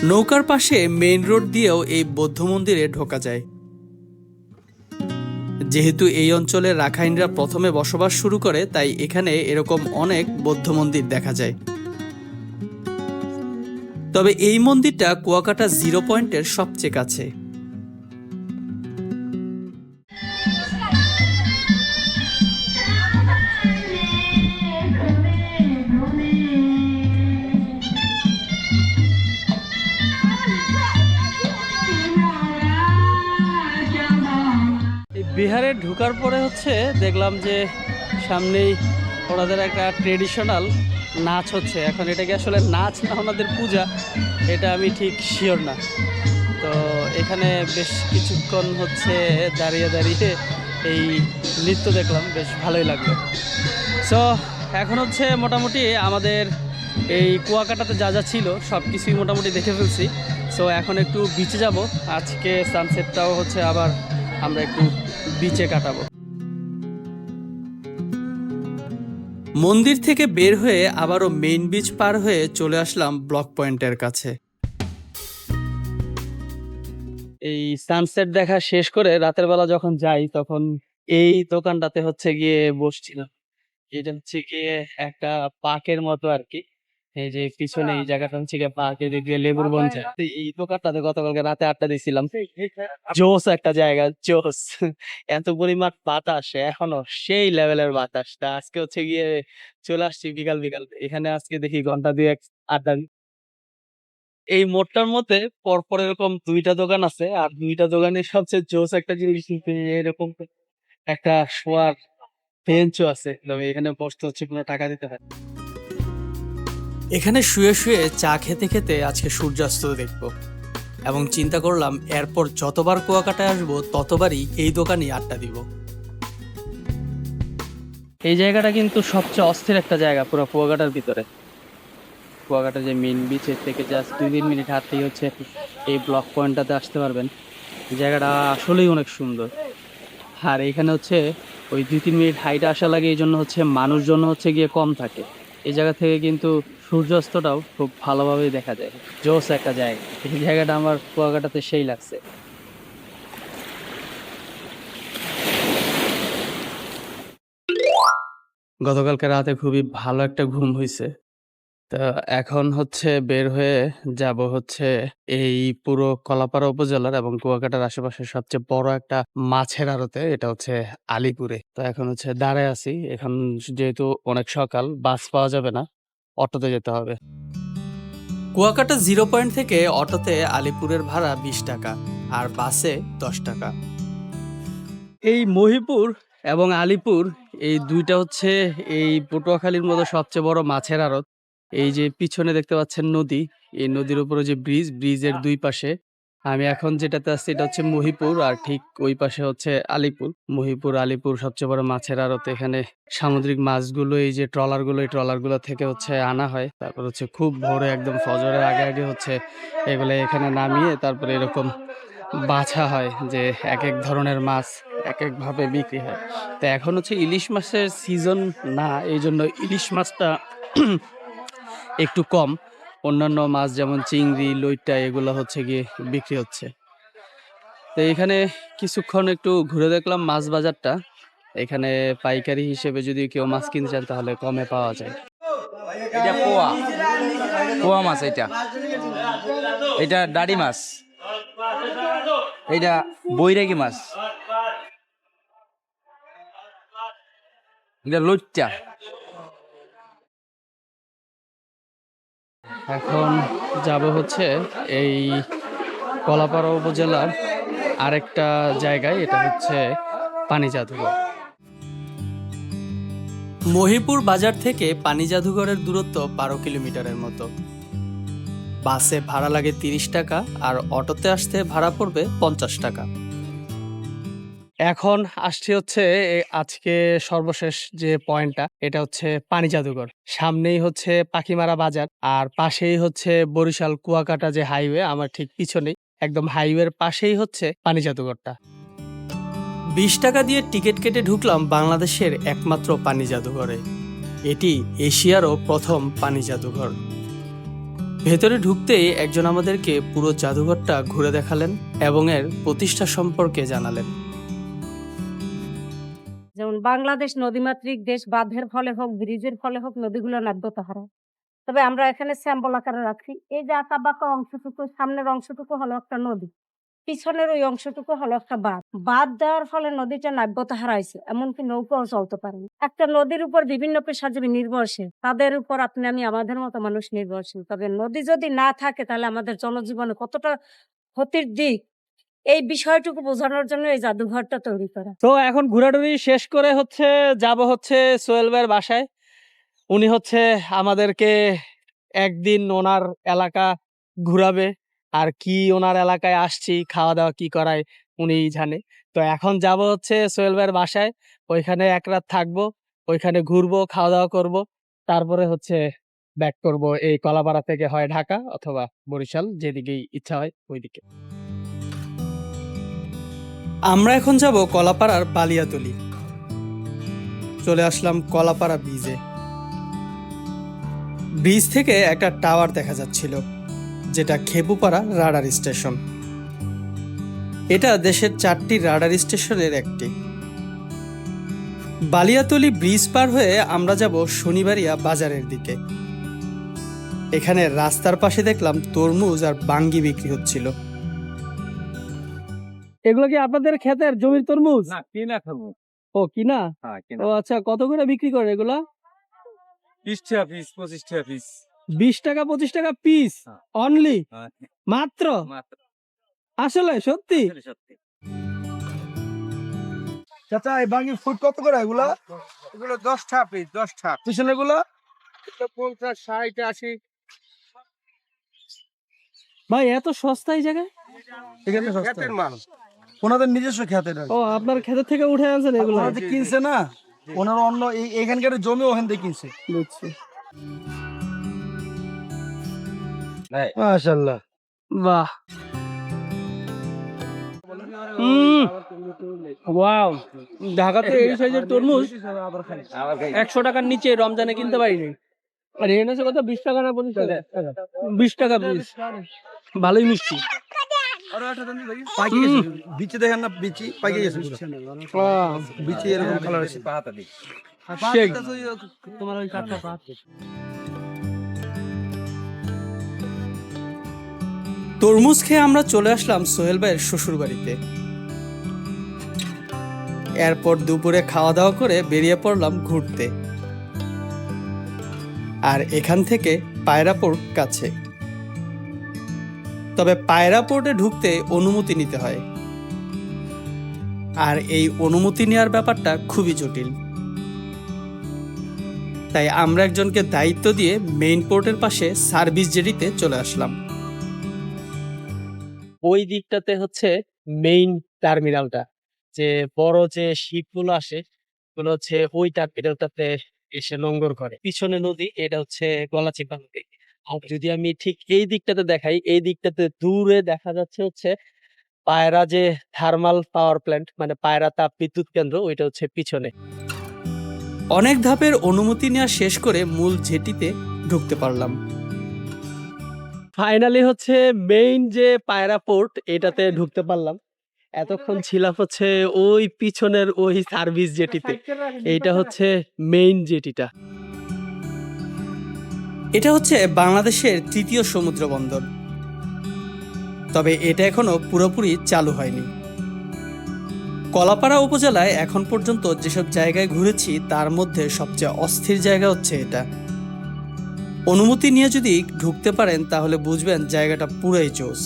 নৌকার পাশে মেইন রোড দিয়েও এই বৌদ্ধ মন্দিরে ঢোকা যায়। যেহেতু এই অঞ্চলে রাখাইনরা প্রথমে বসবাস শুরু করে, তাই এখানে এরকম অনেক বৌদ্ধ মন্দির দেখা যায়। তবে এই মন্দিরটা কুয়াকাটা 0 পয়েন্টের সবচেয়ে কাছে। বিহারে ঢোকার পরে হচ্ছে দেখলাম যে সামনেই ওনাদের একটা ট্রেডিশনাল নাচ হচ্ছে। এখন এটা কি আসলে নাচ না ওনাদের পূজা, এটা আমি ঠিক শিওর না। তো এখানে বেশ কিছুক্ষণ হচ্ছে দাঁড়িয়ে দাঁড়িয়ে এই নৃত্য দেখলাম, বেশ ভালোই লাগলো। সো এখন হচ্ছে মোটামুটি আমাদের এই কুয়াকাটাতে যা যা ছিল সব কিছুই মোটামুটি দেখে ফেলছি। সো এখন একটু বিচে যাব, আজকে সানসেটটাও হচ্ছে আবার আমরা একটু বিচে কাটাবো। মন্দির থেকে বের হয়ে আবারও মেইন বিচ পার হয়ে চলে আসলাম ব্লক পয়েন্টের কাছে। এই সানসেট দেখা শেষ করে রাতের বেলা যখন যাই, তখন এই দোকানটাতে হচ্ছে গিয়ে বসছিলাম। এটা হচ্ছে গিয়ে একটা পার্কের মতো আর কি। এই যে পিছনে এই জায়গাটা হচ্ছে গিয়ে পার্ক, এদিকে লেবুর বন যায়। তো এই দোকানটাতে গতকালকে রাতে আড্ডা দিয়েছিলাম। জোস একটা জায়গা, জোস। এত পরিমাণ বাতাস, এখনো সেই লেভেলের বাতাস। তা আজকে হচ্ছে গিয়ে চলে আসছি বিকাল বিকাল এখানে, আজকে দেখি ঘন্টা 2-1 আড্ডা দিই। এই মোড়টার মধ্যে পরপর এরকম 2টা দোকান আছে, আর 2টা দোকানে সবচেয়ে জোস একটা জিনিস এরকম একটা শোয়ার বেঞ্চও আছে, তবে এখানে বসতে হচ্ছে কোনো টাকা দিতে হয়। এখানে শুয়ে শুয়ে চা খেতে খেতে আজকে সূর্যাস্ত দেখব, এবং চিন্তা করলাম এরপর যতবার কুয়াকাটায় আসবো ততবারই এই দোকানেই আড্ডা দিব। এই জায়গাটা কিন্তু সবচেয়ে অস্থির একটা জায়গা পুরো কুয়াকাটার ভিতরে। কুয়াকাটা যে মেইন বিচের থেকে জাস্ট 2-3 মিনিট হাঁটতেই হচ্ছে এই ব্লক পয়েন্টটাতে আসতে পারবেন। জায়গাটা আসলেই অনেক সুন্দর। আর এখানে হচ্ছে ওই 2-3 মিনিট হাইটে আসা লাগে, এই জন্য হচ্ছে মানুষজন হচ্ছে গিয়ে কম থাকে। এই জায়গা থেকে কিন্তু সূর্যাস্তটাও খুব ভালোভাবেই দেখা যায়। জোস একটা জায়গা, এই জায়গাটা আমার কুয়াকাটাতে সেই লাগছে। গতকালকে রাতে খুবই ভালো একটা ঘুম হয়েছে। তা এখন হচ্ছে বের হয়ে যাব হচ্ছে এই পুরো কলাপাড়া উপজেলার এবং কুয়াকাটার আশেপাশে সবচেয়ে বড় একটা মাছের আড়তে, এটা হচ্ছে আলীপুরে। তো এখন হচ্ছে দাঁড়ায় আছি। এখন যেহেতু অনেক সকাল, বাস পাওয়া যাবে না, অটোতে যেতে হবে। কুয়াকাটা 0 পয়েন্ট থেকে অটোতে আলীপুরের ভাড়া 20 টাকা, আর বাসে 10 টাকা। এই মহিপুর এবং আলীপুর এই দুইটা হচ্ছে এই পটুয়াখালীর মতো সবচেয়ে বড় মাছের আড়ত। এই যে পিছনে দেখতে পাচ্ছেন নদী, এই নদীর উপরে যে ব্রিজের 2 পাশে আমি এখন যেটাতে আছি এটা হচ্ছে মহিপুর, আর ঠিক ওই পাশে হচ্ছে আলীপুর। মহিপুর আলীপুর সবচেয়ে বড় মাছের আড়ত। এখানে সামুদ্রিক মাছগুলো এই যে ট্রলারগুলো, এই ট্রলারগুলো থেকে হচ্ছে আনা হয়। তারপর হচ্ছে খুব ভোরে একদম ফজরের আগে আগে হচ্ছে এগুলো এখানে নামিয়ে তারপরে এরকম বাছা হয়, যে এক এক ধরনের মাছ এক এক ভাবে বিক্রি হয়। তো এখন হচ্ছে ইলিশ মাছের সিজন না, এই জন্য ইলিশ মাছটা একটু কম। অন্যান্য মাছ যেমন চিংড়ি, লইট্টা এগুলো হচ্ছে গিয়ে বিক্রি হচ্ছে। তো এখানে কিছুক্ষণ একটু ঘুরে দেখলাম মাছ বাজারটা। এখানে পাইকারি হিসেবে যদি কেউ মাছ কিনতে চান তাহলে কমে পাওয়া যায়। এটা পোয়া পোয়া মাছ, এটা দাড়ি মাছ, এটা বৈরাগী মাছ, এটা লইট্টা। এখন যাব হচ্ছে এই কলাপাড়া উপজেলার আরেকটা জায়গায়, এটা হচ্ছে পানি জাদুঘর। মহিপুর বাজার থেকে পানি জাদুঘরের দূরত্ব 12 কিলোমিটারের মতো। বাসে ভাড়া লাগে 30 টাকা আর অটোতে আসতে ভাড়া পড়বে 50 টাকা। এখন আসছি হচ্ছে আজকে সর্বশেষ যে পয়েন্টটা, এটা হচ্ছে পানি জাদুঘর। সামনেই হচ্ছে পাখিমারা বাজার আর পাশেই হচ্ছে বরিশাল কুয়াকাটা যে হাইওয়ে, আমার ঠিক পিছনেই একদম হাইওয়ের পাশেই হচ্ছে পানি জাদুঘরটা। 20 টাকা দিয়ে টিকিট কেটে ঢুকলাম বাংলাদেশের একমাত্র পানি জাদুঘরে। এটি এশিয়ারও প্রথম পানি জাদুঘর। ভেতরে ঢুকতেই একজন আমাদেরকে পুরো জাদুঘরটা ঘুরে দেখালেন এবং এর প্রতিষ্ঠা সম্পর্কে জানালেন। যেমন বাংলাদেশ নদীমাতৃক দেশ, বাঁধের ফলে হোক ব্রিজের ফলে হোক নদীগুলো নাব্যতা হারায়। তবে আমরা এখানে স্যাম্পল আকারে রাখছি। এই যে আঁকা বাঁকা অংশটুকু, সামনের অংশটুকু হলো একটা নদী, পিছনের ওই অংশটুকু হলো একটা বাঁধ। বাঁধ দেওয়ার ফলে নদীটা নাব্যতা হারাইছে, এমনকি নৌকাও চলতে পারে না। একটা নদীর উপর বিভিন্ন পেশাজীবী নির্ভরশীল, তাদের উপর আপনি আমি আমাদের মতো মানুষ নির্ভরশীল। তবে নদী যদি না থাকে তাহলে আমাদের জনজীবনে কতটা ক্ষতির দিক, এই বিষয়টুকু বোঝানোর জন্য এই জাদুঘরটা তৈরি করা। তো এখন ঘোরাঘুরি শেষ করে হচ্ছে যাব হচ্ছে সোহেল ভাইয়ের বাসায়। উনি হচ্ছে আমাদেরকে একদিন ওনার এলাকা ঘুরাবে, আর কি ওনার এলাকায় আসছি, খাওয়া দাওয়া কি করায় উনি জানে। তো এখন যাব হচ্ছে সোহেল ভাইয়ের বাসায়, ওইখানে এক রাত থাকবো, ওইখানে ঘুরবো, খাওয়া দাওয়া করব, তারপরে হচ্ছে ব্যাক করব এই কলাপাড়া থেকে হয় ঢাকা অথবা বরিশাল, যেদিকেই ইচ্ছা হয় ওইদিকে। আমরা এখন যাব কলাপাড়ার বালিয়াতলি। চলে আসলাম কলাপাড়া ব্রিজে। ব্রিজ থেকে একটা টাওয়ার দেখা যাচ্ছিল, যেটা খেপুপাড়া রাডার স্টেশন। এটা দেশের 4টি রাডার স্টেশনের একটি। বালিয়াতলি ব্রিজ পার হয়ে আমরা যাব শনিবারিয়া বাজারের দিকে। এখানে রাস্তার পাশে দেখলাম তরমুজ আর বাঙ্গি বিক্রি হচ্ছিল। এগুলো কি আপনাদের ক্ষেতের জমির তরমুজ? না, কিনা খাবো। ও কিনা? হ্যাঁ, কিনা। ও আচ্ছা, কত করে বিক্রি করে এগুলা? 20 টাকা পিস, 25 টাকা পিস। 20 টাকা 25 টাকা পিস হ্যাঁ। অনলি? হ্যাঁ, মাত্র? মাত্র। আসলে সত্যি? আসলে সত্যি। চাচা এই বাঙ্গি ফুট কত করে এগুলা? এগুলো 10 টাকা পিস, 10 টাকা। পিছনে গুলা 50, 60, 80। ভাই এত সস্তা এই জায়গায়? এখানে সস্তা। ক্ষেতের মাল। ওনাদের নিজস্ব খেতে এটা। ও আপনার ক্ষেতের থেকে উঠে আনছেন এগুলো? ওনারা যে কিনছে না, ওনারা অন্য এখানকার জমি ওখান থেকে কিনছে। বুঝছি। মাশাআল্লাহ। বাহ, ওয়াও। ঢাকাতে এই সাইজের তরমুজ 100 টাকার নিচে রমজানে কিনতে পারিনি। আর এখানে আছে কত? 20 টাকা না 25 টাকা? 20 টাকা পিস। ভালোই মিষ্টি। পাইকে গেছে। বিচি দেখেন না, বিচি পাইকে গেছে পুরো। বিচি এরকম কালার আছে। সেই। তোমার ওই কাঠটা পাত। তরমুজ খেয়ে আমরা চলে আসলাম সোহেল ভাইয়ের শ্বশুর বাড়িতে। এরপর দুপুরে খাওয়া দাওয়া করে বেরিয়ে পড়লাম ঘুরতে। আর এখান থেকে পায়রা পোর্ট কাছে। তবে পায়রা পোর্টে ঢুকতে অনুমতি নিতে হয়, আর এই অনুমতি নেওয়ার ব্যাপারটা খুবই জটিল। তাই আমরা একজনকে দায়িত্ব দিয়ে মেইন পোর্টের পাশে সার্ভিস জেটিতে চলে আসলাম। ওই দিকটাতে হচ্ছে মেইন টার্মিনালটা, যে বড় যে শিপগুলো আসে ওগুলো হচ্ছে ওই টার্মিনালটাতে এসে নোঙ্গর করে। পিছনে নদী, এটা হচ্ছে গলাচিপা নদী। আর যদি আমি ঠিক এই দিকটাতে দেখাই, এই দিকটাতে দূরে দেখা যাচ্ছে হচ্ছে পায়রা যে থার্মাল পাওয়ার প্ল্যান্ট, মানে পায়রা তাপ বিদ্যুৎ কেন্দ্র, ওইটা হচ্ছে পিছনে। অনেক ধাপের অনুমতি নেওয়া শেষ করে মূল জেটিতে ঢুকতে পারলাম। ফাইনালি হচ্ছে মেইন যে পায়রা পোর্ট এটাতে ঢুকতে পারলাম। এতক্ষণ ছিলাম হচ্ছে ওই পিছনের ওই সার্ভিস জেটিতে। এইটা হচ্ছে মেইন জেটিটা। এটা হচ্ছে বাংলাদেশের তৃতীয় সমুদ্র বন্দর, তবে এটা এখনো পুরোপুরি চালু হয়নি। কলাপাড়া উপজেলায় এখন পর্যন্ত যেসব জায়গায় ঘুরেছি তার মধ্যে সবচেয়ে অস্থির জায়গা হচ্ছে এটা। অনুমতি নিয়ে যদি ঢুকতে পারেন তাহলে বুঝবেন জায়গাটা পুরাই জোস।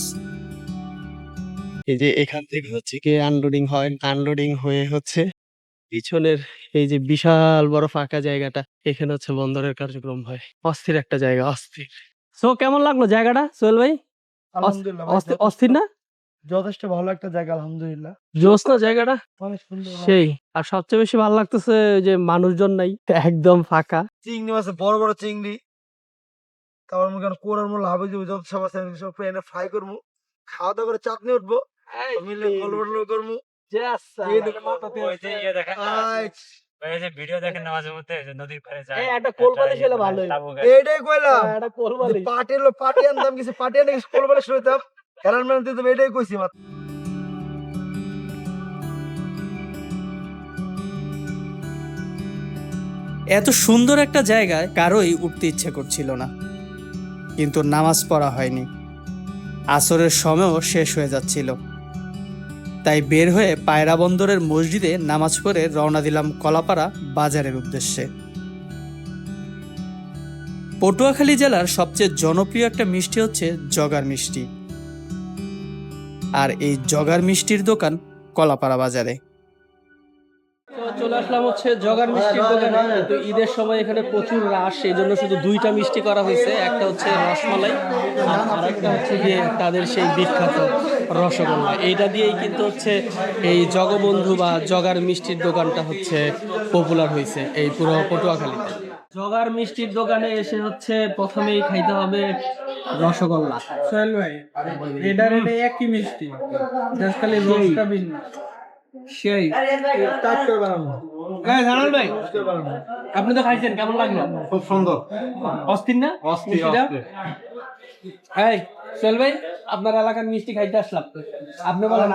এই যে এখান থেকে হচ্ছে কি আনলোডিং হয়, আনলোডিং হয়ে হচ্ছে পিছনের এই যে বিশাল বড় ফাঁকা জায়গাটা, এখানে হচ্ছে বন্দরের কার্যক্রম হয়। অস্থির একটা জায়গা, অস্থির। সো কেমন লাগলো জায়গাটা সোহেল ভাই? আলহামদুলিল্লাহ অস্থির না? যথেষ্ট ভালো একটা জায়গা, আলহামদুলিল্লাহ। জোস না জায়গাটা? অনেক সুন্দর। সেই। আর সবচেয়ে বেশি ভালো লাগতেছে যে মানুষজন নাই, একদম ফাঁকা। চিংড়ি মাছ, বড় বড় চিংড়ি, তারপর মনে করেন কোরার মূল হাবি যত সব আছে সব এনে ফ্রাই করবো, খাওয়া দাওয়া করে চাটনি উঠবো, মিলে গল্প করবো। ভিডিও দেখেন না মাঝে মধ্যে নদীর পাড়ে যায়, একটা কোলবালিশ হলে ভালো। এইটাই কইলাম, একটা কোলবালিশ। পাটি আনতাম কিছু, পাটি আনে কিছু কোলবালিশ লইতাম, হেরান মেরান দিতাম, এটাই কইছি মাত্র। এত সুন্দর একটা জায়গায় কারোই উঠতে ইচ্ছে করছিল না, কিন্তু নামাজ পড়া হয়নি। আসরের সময়ও শেষ হয়ে যাচ্ছিল, তাই বের হয়ে পায়রা বন্দরের মসজিদে নামাজ পড়ে রওনা দিলাম কলাপাড়া বাজারের উদ্দেশ্যে। পটুয়াখালী জেলার সবচেয়ে জনপ্রিয় একটা মিষ্টি হচ্ছে জগার মিষ্টি, আর এই জগার মিষ্টির দোকান কলাপাড়া বাজারে। তো চলে আসলাম হচ্ছে জগার মিষ্টির দোকানে। কিন্তু ঈদের সময় এখানে প্রচুর রাশ, এই জন্য শুধু দুইটা মিষ্টি করা হয়েছে, একটা হচ্ছে রসমালাই আর আরেকটা হচ্ছে গিয়ে তাদের সেই বিখ্যাত রসগোল্লা। এইটা দিয়েই কিন্তু হচ্ছে এই জগবন্ধু বা জগার মিষ্টির দোকানটা হচ্ছে পপুলার হয়েছে এই পুরো পটুয়াখালীতে। জগার মিষ্টির দোকানে এসে হচ্ছে প্রথমেই খাইতে হবে রসগোল্লা। সোহেল ভাই, এটা একই মিষ্টি, জাস্ট খালি রোস্টটা ভিন্ন। সেই টাচ করে বানানো। জানাল ভাই, আপনি তো খাইছেন, কেমন লাগলো? খুব সুন্দর। অস্থির না? মিষ্টিটা? এই সোহেল ভাই, আপনার এলাকার মিষ্টি খাইতে আসলাম, আপনি বলেন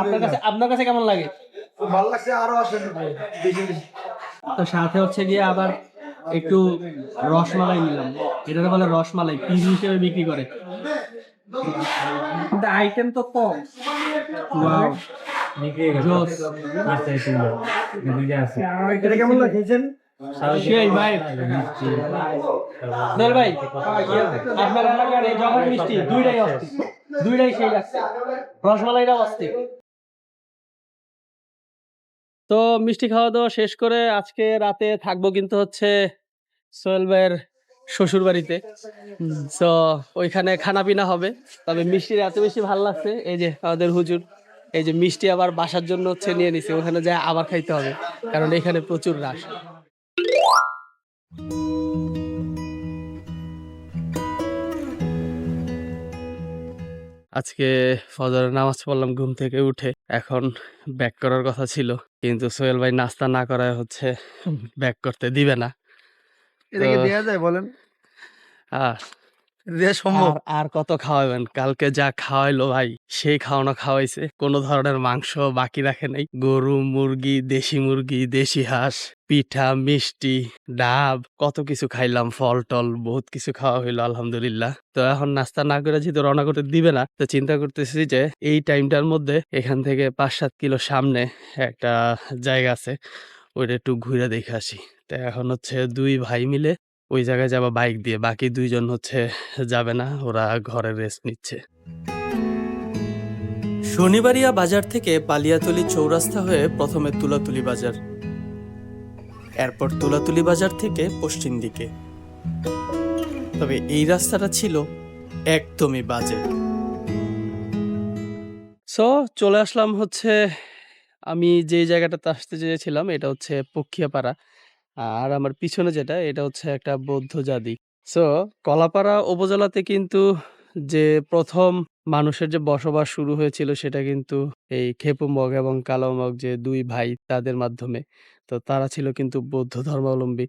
আপনার কাছে কেমন লাগে? খুব ভালো লাগছে, আরো আসেন বেশি বেশি। তো সাথে হচ্ছে গিয়ে আবার একটু রসমালাই নিলাম। এটা বলে রসমালাই, পিস হিসেবে বিক্রি করে। কিন্তু আইটেম তো কম। ওয়াও, জোস। এটা কেমন লাগছেন? সেই ভাই। সোহেল ভাই, আপনার এলাকার এই জগার মিষ্টি দুইটাই অস্থির, দুইটাই সেই লাগছে, রসমালাইটা অস্থির। তো মিষ্টি খাওয়া দাওয়া শেষ করে আজকে রাতে থাকবো কিন্তু হচ্ছে সোহেল ভাইয়ের শ্বশুর বাড়িতে। তো ওইখানে খানা পিনা হবে। তবে মিষ্টির এত বেশি ভালো লাগছে, এই যে আমাদের হুজুর এই যে মিষ্টি আবার বাসার জন্য হচ্ছে নিয়ে নিছে, ওখানে যায় আবার খাইতে হবে, কারণ এখানে প্রচুর রাশ। আজকে ফজরের নামাজ পড়লাম ঘুম থেকে উঠে, এখন ব্যাক করার কথা ছিল, কিন্তু সোহেল ভাই নাস্তা না করায় হচ্ছে ব্যাক করতে দিবে না। এটা কি দেয়া যায় বলেন? আহ দেয়া সম্ভব? আর কত খাওয়াবেন? কালকে যা খাওয়াইলো ভাই, সেই খাওয়ানো খাওয়াইছে, কোনো ধরনের মাংস বাকি রাখে নাই। গরু, মুরগি, দেশি হাঁস, পিঠা, মিষ্টি, ডাব, কত কিছু খাইলাম, ফল টল বহুত কিছু খাওয়া হইলো আলহামদুলিল্লাহ। তো এখন নাস্তা না করে যেহেতু রওনা করতে দিবে না, তো চিন্তা করতেছি যে এই টাইমটার মধ্যে এখান থেকে 5-7 কিলো সামনে একটা জায়গা আছে, ওইটা একটু ঘুরে দেখে আসি। তো এখন হচ্ছে দুই ভাই মিলে ওই জায়গায় যাবা বাইক দিয়ে, বাকি দুইজন হচ্ছে যাবে না, ওরা ঘরে রেস্ট নিচ্ছে। শনিবারিয়া বাজার থেকে পালিয়াতলি চৌরাস্তা হয়ে প্রথমে তুলাতুলি বাজার, এরপর তুলাতুলি বাজার থেকে পশ্চিম দিকে। তবে এই রাস্তাটা ছিল একদমই বাজে। সো চলে আসলাম হচ্ছে আমি যে জায়গাটাতে আসতে চেয়েছিলাম, এটা হচ্ছে পক্ষিয়াপাড়া, আর আমার পিছনে যেটা এটা হচ্ছে একটা বৌদ্ধ জাদি। সো কলাপাড়া উপজেলাতে কিন্তু যে প্রথম মানুষের যে বসবাস শুরু হয়েছিল সেটা কিন্তু এই খেপু মগ এবং কালো মগ যে দুই ভাই তাদের মাধ্যমে। তো তারা ছিল কিন্তু বৌদ্ধ ধর্মাবলম্বী।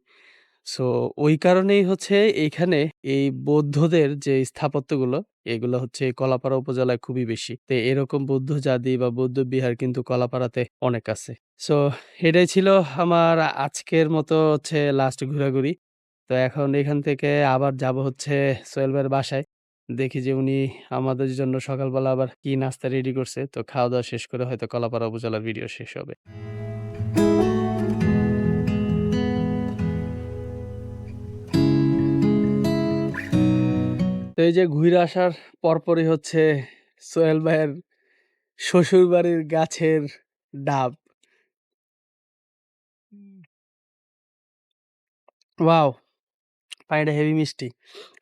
সো ওই কারণেই হচ্ছে এইখানে এই বৌদ্ধদের যে স্থাপত্যগুলো এগুলো হচ্ছে এই কলাপাড়া উপজেলায় খুবই বেশি। তো এরকম বৌদ্ধ জাতি বা বৌদ্ধ বিহার কিন্তু কলাপাড়াতে অনেক আছে। সো এটাই ছিল আমার আজকের মতো হচ্ছে লাস্ট ঘোরাঘুরি। তো এখন এখান থেকে আবার যাব হচ্ছে সোহেল ভাইয়ের বাসায়। দেখি যে উনি আমাদের জন্য সকালবেলা আবার কি নাস্তা রেডি করছে। তো খাওয়া-দাওয়া শেষ করে হয়তো কলাপাড়া উপজেলার ভিডিও শেষ হবে। তো এই যে ঘুরে আসার পরপরই হচ্ছে সোহেল ভাইয়ের শ্বশুরবাড়ির গাছের ডাব। ওয়াও! পানিটা হেভি মিষ্টি।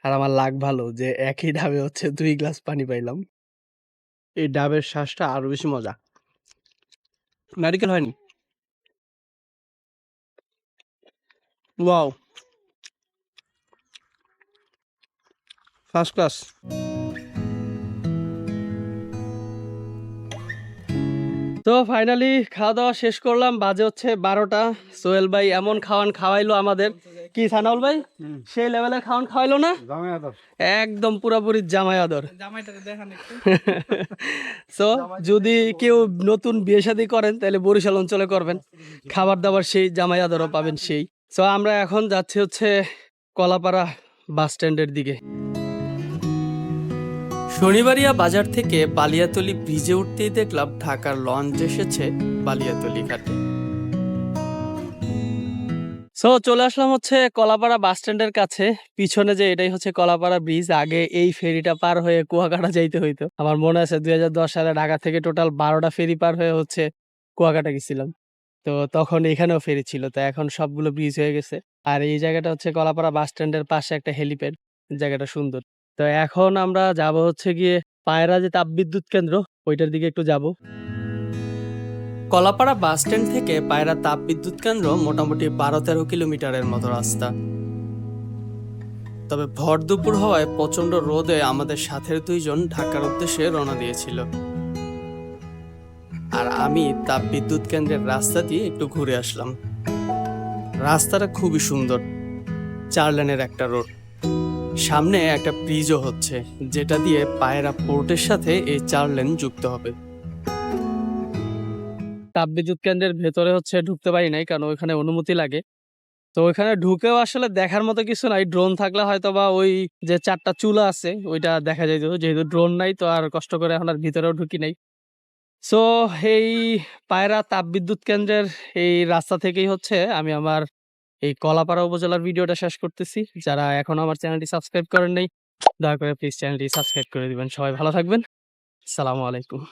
আর আমার লাক ভালো যে একই ডাবে হচ্ছে ২ গ্লাস পানি পাইলাম। এই ডাবের শ্বাসটা আরো বেশি মজা। নারিকেল হয়নি। ওয়াও! First class. তো ফাইনালি খাওয়া-দাওয়া শেষ করলাম। বাজে হচ্ছে ১২টা। সোহেল ভাই এমন খাওয়ান খাওয়াইলো আমাদের। কি সানাউল ভাই? সেই লেভেলের খাওয়ান খাওয়াইলো না? একদম পুরাপুরি জামাই আদর। সো যদি কেউ নতুন বিয়ে শাদী করেন তাহলে বরিশাল অঞ্চলে করবেন। খাবার-দাবার সেই জামাই আদরও পাবেন সেই। সো আমরা এখন যাচ্ছি হচ্ছে কলাপাড়া বাস স্ট্যান্ডের দিকে। শনিবারিয়া বাজার থেকে বালিয়াতলি ব্রিজে উঠতেই দেখলাম ঢাকার লঞ্চ এসেছে বালিয়াতলি ঘাটে। সো চলে আসলাম হচ্ছে কলাপাড়া বাস স্ট্যান্ডের কাছে। পিছনে যে এটাই হচ্ছে কলাপাড়া ব্রিজ। আগে এই ফেরিটা পার হয়ে কুয়াকাটা যাইতে হইতো। আমার মনে আছে ২০১০ সালে ঢাকা থেকে টোটাল ১২টা ফেরি পার হয়ে হচ্ছে কুয়াকাটা গেছিলাম। তো তখন এখানেও ফেরি ছিল। তো এখন সবগুলো ব্রিজ হয়ে গেছে। আর এই জায়গাটা হচ্ছে কলাপাড়া বাস স্ট্যান্ডের পাশে একটা হেলিপ্যাড। জায়গাটা সুন্দর। তো এখন আমরা যাব হচ্ছে গিয়ে পায়রা যে তাপবিদ্যুৎ কেন্দ্র ওইটার দিকে একটু যাব। কলাপাড়া বাস স্ট্যান্ড থেকে পায়রা তাপবিদ্যুৎ কেন্দ্র মোটামুটি ১২-১৩ কিলোমিটারের মতো রাস্তা। তবে ভর দুপুর হওয়ায় প্রচন্ড রোদে আমাদের সাথের ২ জন ঢাকার উদ্দেশ্যে রওনা দিয়েছিল। আর আমি তাপবিদ্যুৎ কেন্দ্রের রাস্তা দিয়ে একটু ঘুরে আসলাম। রাস্তাটা খুবই সুন্দর, ৪ লেনের একটা রোড। সামনে একটা ব্রিজও হচ্ছে, যেটা দিয়ে পায়রা পোর্টের সাথে এই ৪ লেন যুক্ত হবে। তাপবিদ্যুৎ কেন্দ্রের ভেতরে হচ্ছে ঢুকতে পারি নাই, কারণ ওইখানে অনুমতি লাগে। তো ওইখানে ঢুকেও আসলে দেখার মতো কিছু নাই। ড্রোন থাকলে হয়তো বা ওই যে ৪টা চুলা আছে ওইটা দেখা যাইত। যেহেতু ড্রোন নাই তো আর কষ্ট করে এখন আর ভিতরেও ঢুকি নাই। সো এই পায়রা তাপবিদ্যুৎ কেন্দ্রের এই রাস্তা থেকেই হচ্ছে আমি আমার এই কলাপাড়া উপজেলার ভিডিওটা শেষ করতেছি। যারা এখনো আমার চ্যানেলটি সাবস্ক্রাইব করেন নাই, দয়া করে প্লিজ চ্যানেলটি সাবস্ক্রাইব করে দিবেন। সবাই ভালো থাকবেন। আসসালামু আলাইকুম।